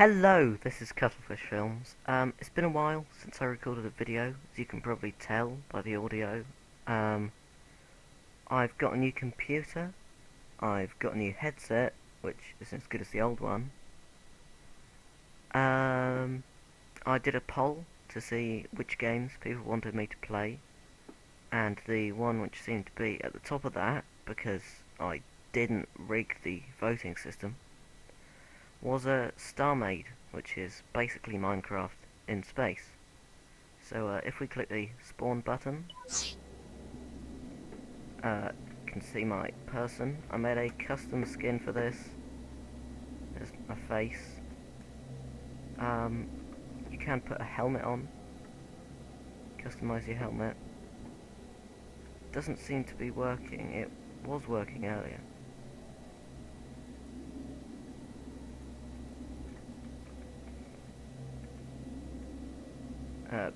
Hello, this is CuttlefishFilms. It's been a while since I recorded a video, as you can probably tell by the audio. Um, I've got a new computer, I've got a new headset, which isn't as good as the old one. I did a poll to see which games people wanted me to play, and the one which seemed to be at the top of that, because I didn't rig the voting system, was a StarMade, which is basically Minecraft in space. So if we click the spawn button, you can see my person. I made a custom skin for this. There's my face. You can put a helmet on. Customize your helmet. Doesn't seem to be working. It was working earlier.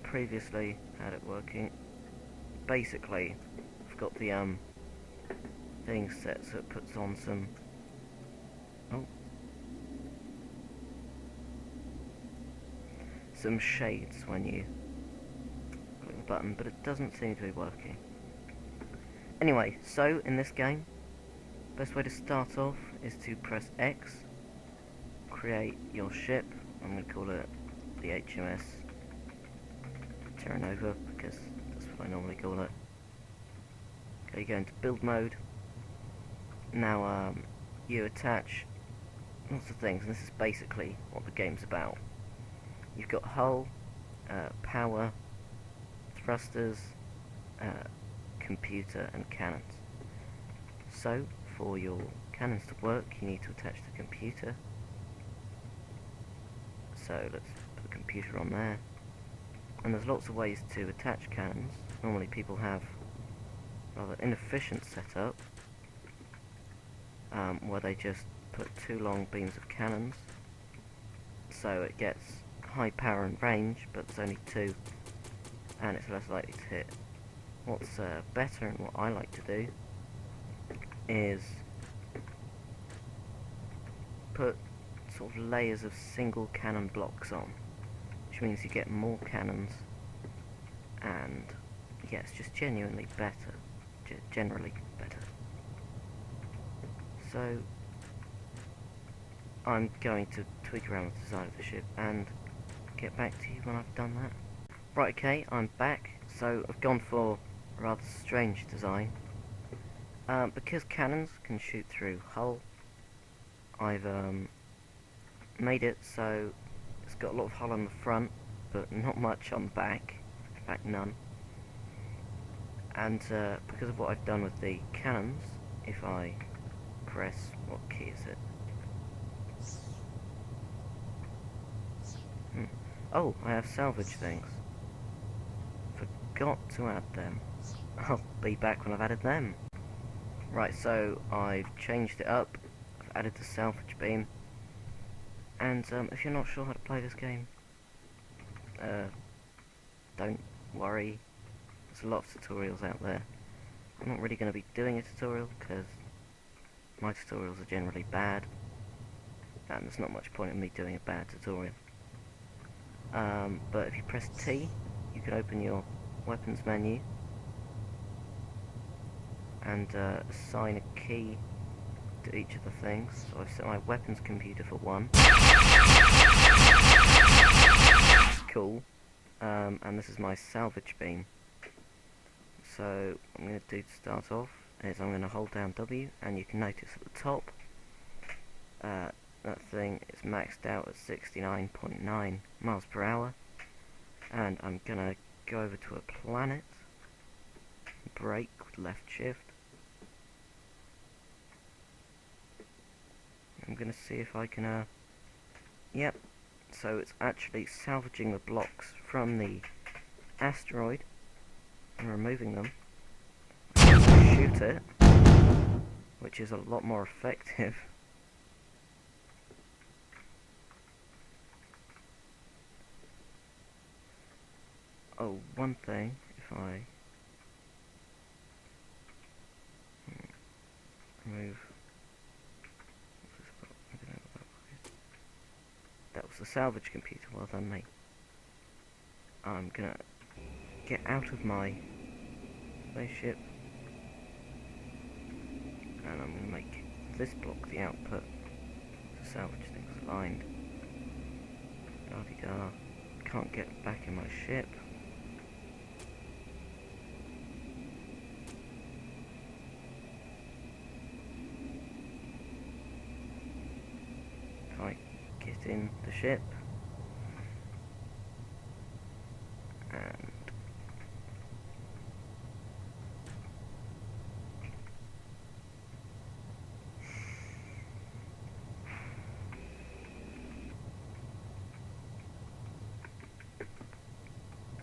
Previously had it working. Basically, I've got the thing set so it puts on some shades when you click the button, but it doesn't seem to be working. Anyway, so in this game, best way to start off is to press X, create your ship. I'm going to call it the HMS Terranova, because that's what I normally call it. Okay, you go into build mode. Now you attach lots of things, and this is basically what the game's about. You've got hull, power, thrusters, computer and cannons. So for your cannons to work, you need to attach the computer. So let's put the computer on there. And there's lots of ways to attach cannons. Normally people have rather inefficient setup, where they just put two long beams of cannons, so it gets high power and range, but there's only two, and it's less likely to hit. What's better, and what I like to do, is put sort of layers of single cannon blocks on, which means you get more cannons, and yeah, it's just genuinely better, generally better. So I'm going to tweak around with the design of the ship and get back to you when I've done that. Right, okay, I'm back. So I've gone for a rather strange design. Because cannons can shoot through hull, I've made it so it's got a lot of hull on the front, but not much on the back. In fact, none. And because of what I've done with the cannons, if I press, what key is it? Oh, I have salvage things. Forgot to add them. I'll be back when I've added them. Right, so I've changed it up. I've added the salvage beam. And if you're not sure how to play this game, don't worry. There's a lot of tutorials out there. I'm not really going to be doing a tutorial because my tutorials are generally bad, and there's not much point in me doing a bad tutorial. But if you press T, you can open your weapons menu and assign a key to each of the things. So I've set my weapons computer for 1. Cool. And this is my salvage beam. So what I'm going to do to start off is I'm going to hold down W, and you can notice at the top that thing is maxed out at 69.9 miles per hour, and I'm going to go over to a planet, brake with left shift. I'm going to see if I can, yep, so it's actually salvaging the blocks from the asteroid and removing them. Shoot it, which is a lot more effective. Oh, one thing, if I move, That was a salvage computer, well done me. I'm gonna get out of my spaceship, and I'm gonna make this block the output to salvage things. Find. Da-de-da. Can't get back in my ship. Can't get in the ship. And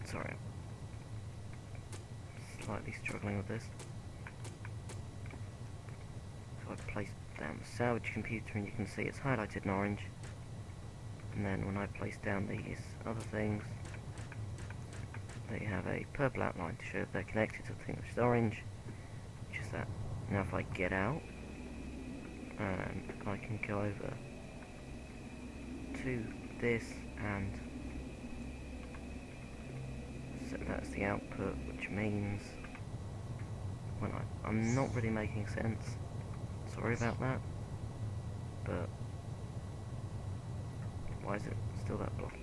sorry, I'm slightly struggling with this. So I place down the salvage computer, and you can see it's highlighted in orange. And then when I place down these other things, they have a purple outline to show that they're connected to the thing which is orange, which is that. Now if I get out, and I can go over to this and set that as the output, which means when I'm not really making sense, sorry about that, but why is it still that block?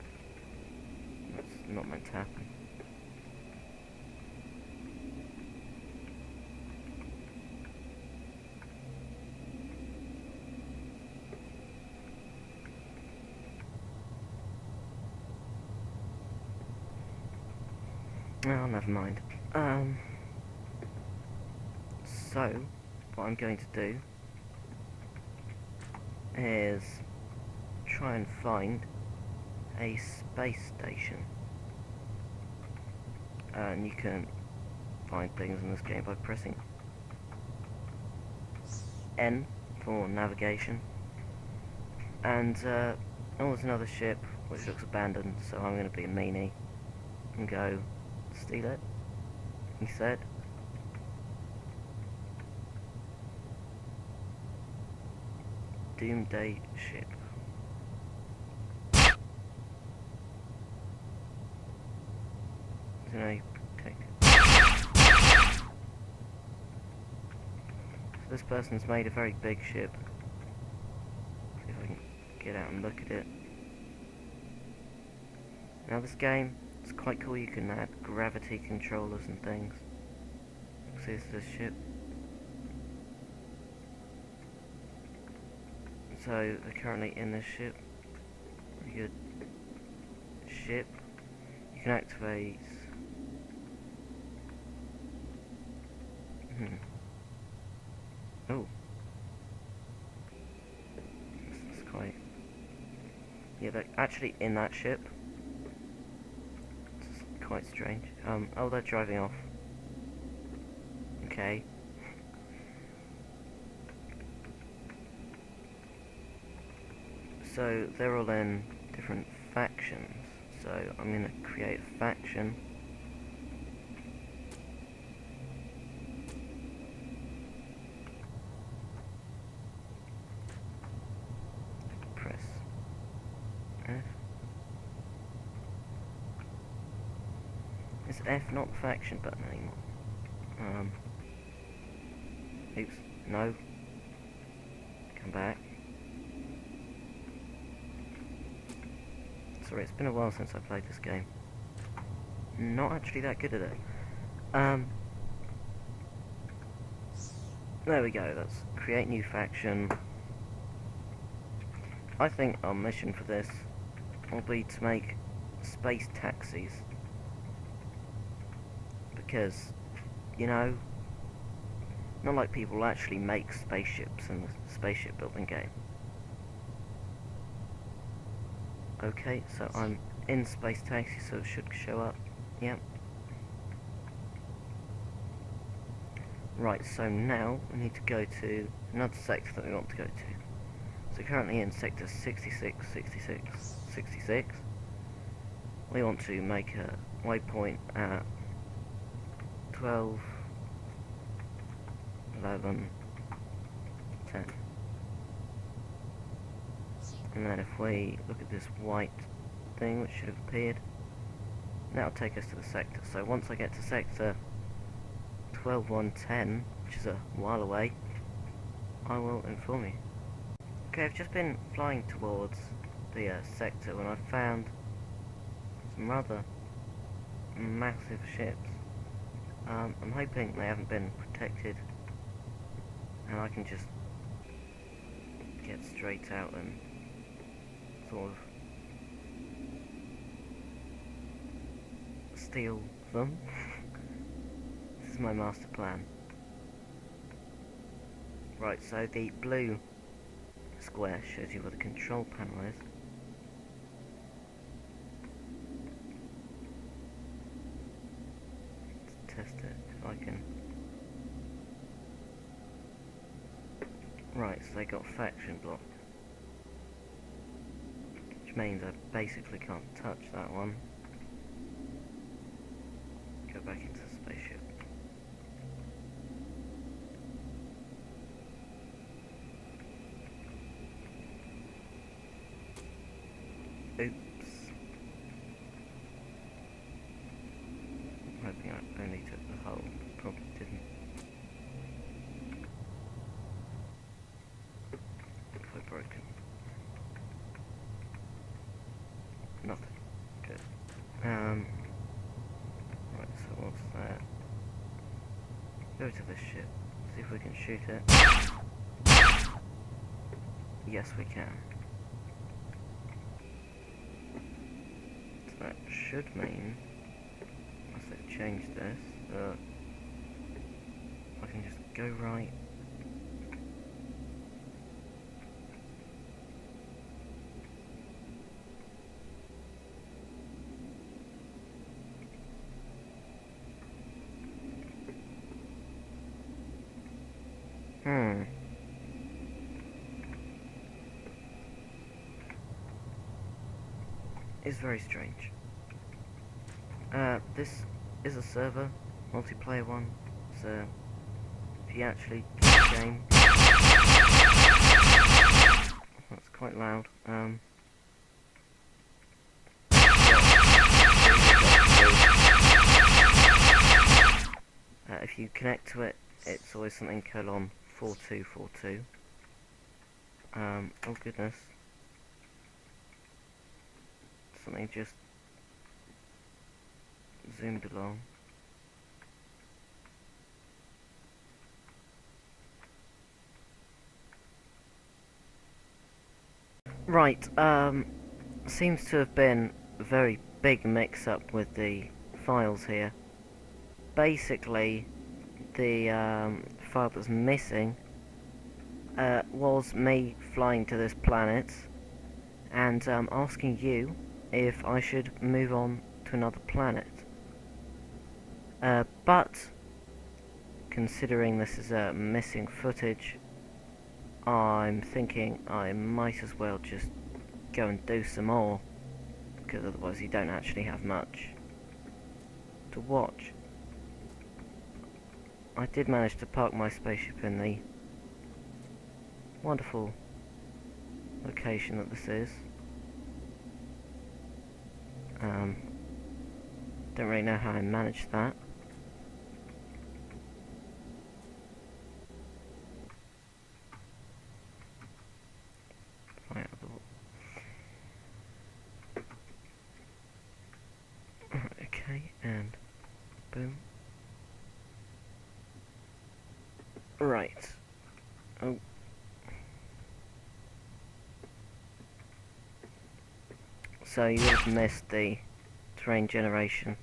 That's not meant to happen. Oh, never mind. So, what I'm going to do is try and find a space station. And you can find things in this game by pressing N for navigation. And, oh, there's another ship which looks abandoned, so I'm going to be a meanie and go steal it, he said. Doomsday ship. So now you take it. So this person's made a very big ship. See if I can get out and look at it. Now this game, it's quite cool. You can add gravity controllers and things. See, this ship. So they're currently in this ship. Pretty good ship. You can activate. Oh, that's quite. Yeah, they're actually in that ship. It's quite strange. Oh, they're driving off. Okay. So they're all in different factions. So I'm gonna create a faction. Press F. Is F not the faction button anymore? Oops, no. Come back. Sorry, it's been a while since I played this game. Not actually that good at it. There we go, let's create new faction. I think our mission for this will be to make space taxis. Because, you know, not like people actually make spaceships in the spaceship building game. Okay, so I'm in Space Taxi, so it should show up. Yep. Right, so now we need to go to another sector that we want to go to. So currently in sector 66, 66, 66. We want to make a waypoint at 12, 11, 10. And then if we look at this white thing which should have appeared, that'll take us to the sector. So once I get to sector 12110, which is a while away, I will inform you. Okay, I've just been flying towards the sector when I found some rather massive ships. I'm hoping they haven't been protected and I can just get straight out and sort of steal them. This is my master plan. Right, so the blue square shows you where the control panel is. Let's test it if I can. Right, so they got faction block, which means I basically can't touch that one. Go back into the spaceship. Oops. I'm hoping I only took the hull, probably didn't. Quite broken. Nothing. Good. Right, so what's that? Go to this ship. See if we can shoot it. Yes, we can. So that should mean, unless they've changed this, that I can just go right. It's very strange. This is a server, multiplayer one, so if you actually play the game, that's quite loud. If you connect to it, it's always something colon 4242. Oh goodness. Something just zoomed along. Right, seems to have been a very big mix-up with the files here. Basically, the file that's missing was me flying to this planet and asking you if I should move on to another planet. But considering this is missing footage, I'm thinking I might as well just go and do some more, because otherwise you don't actually have much to watch. I did manage to park my spaceship in the wonderful location that this is. Don't really know how I managed that. Right, okay, and boom. Right. Oh. So you would have missed the terrain generation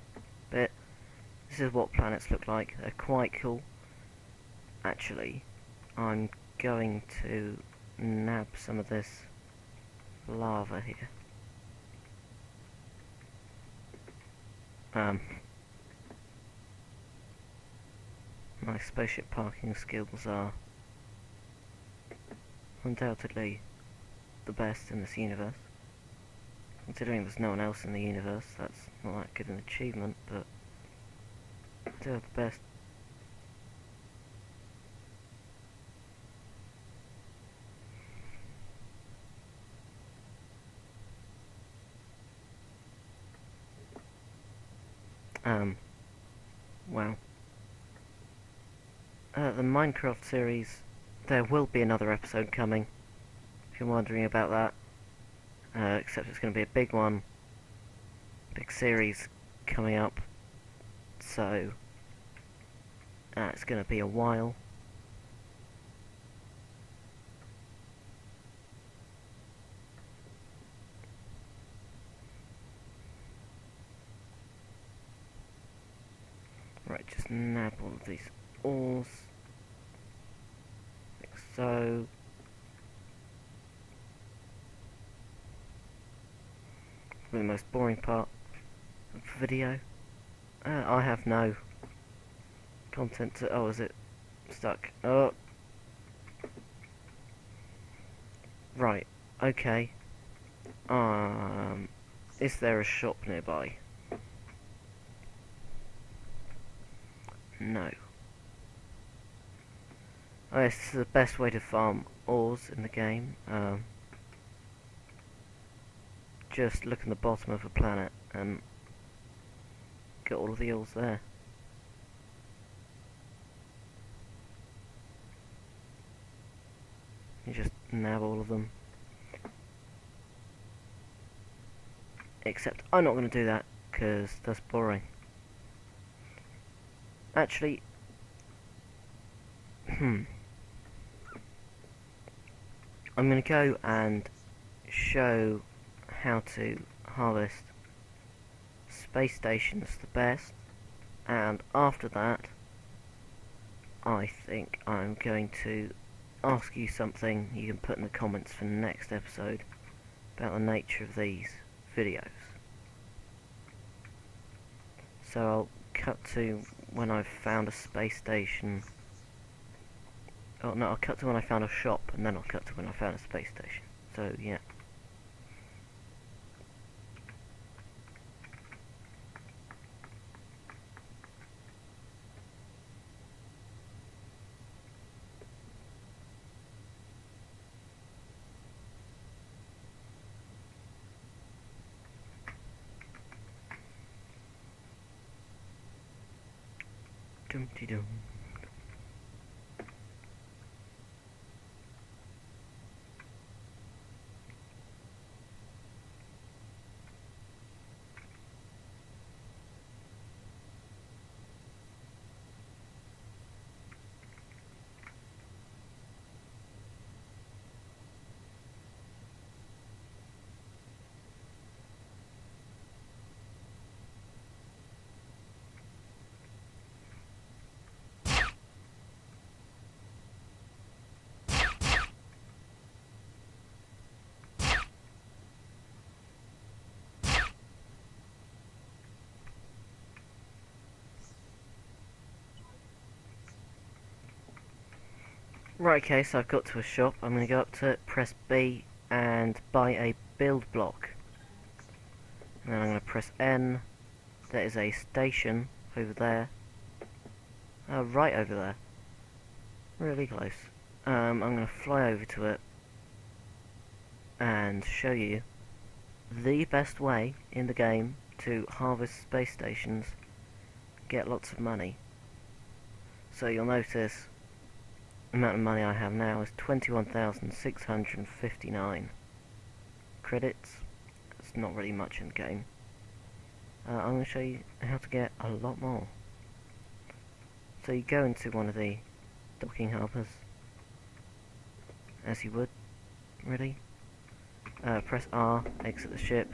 bit. This is what planets look like. They're quite cool. Actually, I'm going to nab some of this lava here. My spaceship parking skills are undoubtedly the best in this universe. Considering there's no one else in the universe, that's not that good an achievement, but I do have the best. Well, the Minecraft series, there will be another episode coming, if you're wondering about that. Except it's going to be a big one, big series coming up, so it's going to be a while. Right, just nab all of these ores, like so. The most boring part of the video. I have no content to... Oh, is it stuck? Oh. Right, okay. Is there a shop nearby? No. Oh, yes, this is the best way to farm ores in the game. Just look in the bottom of a planet and get all of the ores there. You just nab all of them. Except I'm not going to do that because that's boring. Actually, I'm going to go and show how to harvest space stations the best, and after that I think I'm going to ask you something you can put in the comments for the next episode about the nature of these videos. So I'll cut to when I've found a space station. Oh no, I'll cut to when I found a shop, and then I'll cut to when I found a space station. So yeah. Dum-de-dum. Right, okay, so I've got to a shop. I'm going to go up to it, press B, and buy a build block. And then I'm going to press N. There is a station over there. Right over there. Really close. I'm going to fly over to it and show you the best way in the game to harvest space stations, get lots of money. So you'll notice the amount of money I have now is 21,659 credits. It's not really much in the game. I'm going to show you how to get a lot more. So you go into one of the docking harbours, as you would, really. Press R, exit the ship.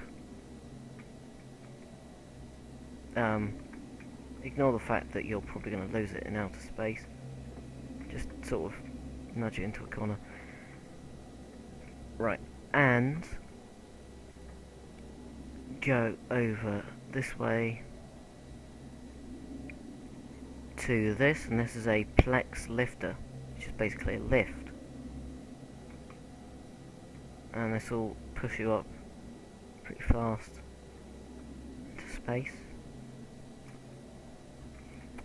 Ignore the fact that you're probably going to lose it in outer space. Just sort of nudge it into a corner. Right, and go over this way to this, and this is a Plex lifter, which is basically a lift. And this will push you up pretty fast into space.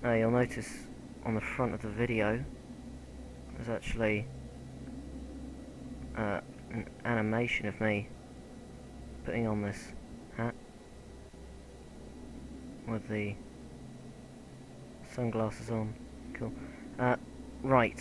You'll notice on the front of the video there's actually an animation of me putting on this hat with the Sunglasses on. Cool. Right.